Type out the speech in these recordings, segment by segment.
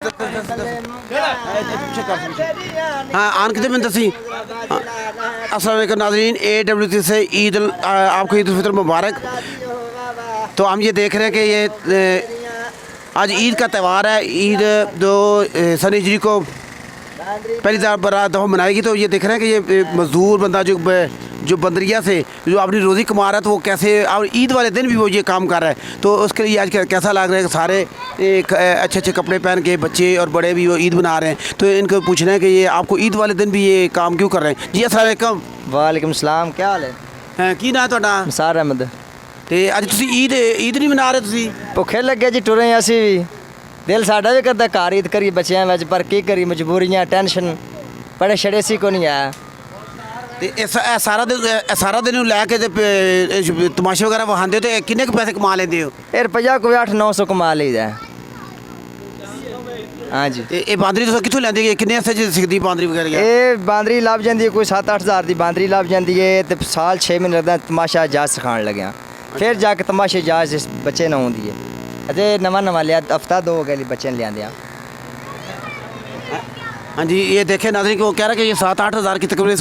हाँ आन कितने में दसी अस्सलाम वालेकुम नाज़रीन, AWT से आपको ईद उल फितर मुबारक। तो हम ये देख रहे हैं कि ये आज ईद का त्यौहार है। ईद जो सन हिजरी को पहली दफ़ा मनाएगी। तो ये देख रहे हैं कि ये मज़दूर बंदा जो बंदरिया से जो अपनी रोज़ी कमा रहा है, तो वो कैसे और ईद वाले दिन भी वो ये काम कर रहा है। तो उसके लिए आज कैसा लग रहा है कि सारे एक अच्छे अच्छे कपड़े पहन के बच्चे और बड़े भी वो ईद मना रहे हैं। तो इनको पूछना है कि ये आपको ईद वाले दिन भी ये काम क्यों कर रहे हैं। जी अस्सलाम वालेकुम। वालेकुम सलाम, क्या हाल है? की ना ਤੁਹਾਡਾ? निसार अहमद। ਤੇ ਅੱਜ ਤੁਸੀਂ ईद नहीं मना रहे ਤੁਸੀਂ? भुखे लगे जी, टुरे असी भी। दिल साडा भी करता घर ईद करिए बच्चों में, पर की करी मजबूरियां टेंशन बड़े छड़े सी को नहीं आया। ਤੇ ਸਾਰਾ ਦਿਨ ਨੂੰ ਲੈ ਕੇ ਤੇ ਤਮਾਸ਼ੇ ਵਗੈਰਾ ਵਹਾਉਂਦੇ ਹੋ, ਤੇ ਕਿੰਨੇ ਕੁ ਪੈਸੇ ਕਮਾ ਲੈਂਦੇ ਹੋ? ये रुपया कोई 800-900 कमा लीदा है। हाँ जी। ਤੇ ਇਹ ਬਾਂਦਰੀ ਤੁਸੀਂ ਕਿੱਥੋਂ ਲੈਂਦੇ ਹੋ? ਕਿੰਨੇ ਅਰਸੇ ਚ ਸਿੱਖਦੀ ਬਾਂਦਰੀ ਵਗੈਰਾ? ये बांदरी लभ जाती है, कोई 7-8 हज़ार की बांदरी लभ जाती है। तो साल 6 महीने लगता तमाशा जाच सिखाने लगे, फिर जाके तमाशे जाच बच्चे ना आती है। अजय नवा लिया, हफ्ता 2 हो गया बच्चे ने लिया। हाँ जी, ये देखें नाज़रीन कि वो कह रहा है कि ये 7-8 हज़ार की तकरीबन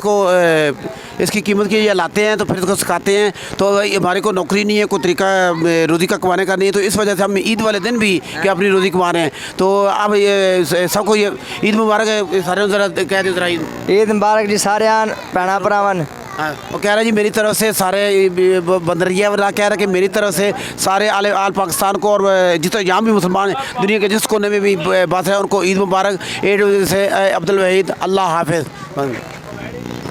इसकी कीमत की ये लाते हैं, तो फिर इसको सिखाते हैं। तो हमारे को नौकरी नहीं है, कोई तरीका रोज़ी का कमाने का नहीं है, तो इस वजह से हम ईद वाले दिन भी कि अपनी रोज़ी कमा रहे हैं। तो अब ये सबको ये ईद मुबारक है। सारे ज़रा कह दो ज़रा ईद मुबारक जी सारे भैन भरावन। हाँ, वो कह रहा है जी मेरी तरफ से सारे बंदरिया वाला कह रहा है कि मेरी तरफ से सारे आल पाकिस्तान को और जितने यहाँ भी मुसलमान दुनिया के जिस कोने में भी बात है उनको ईद मुबारक। AWT से अब्दुल वहीद, अल्लाह हाफिज़।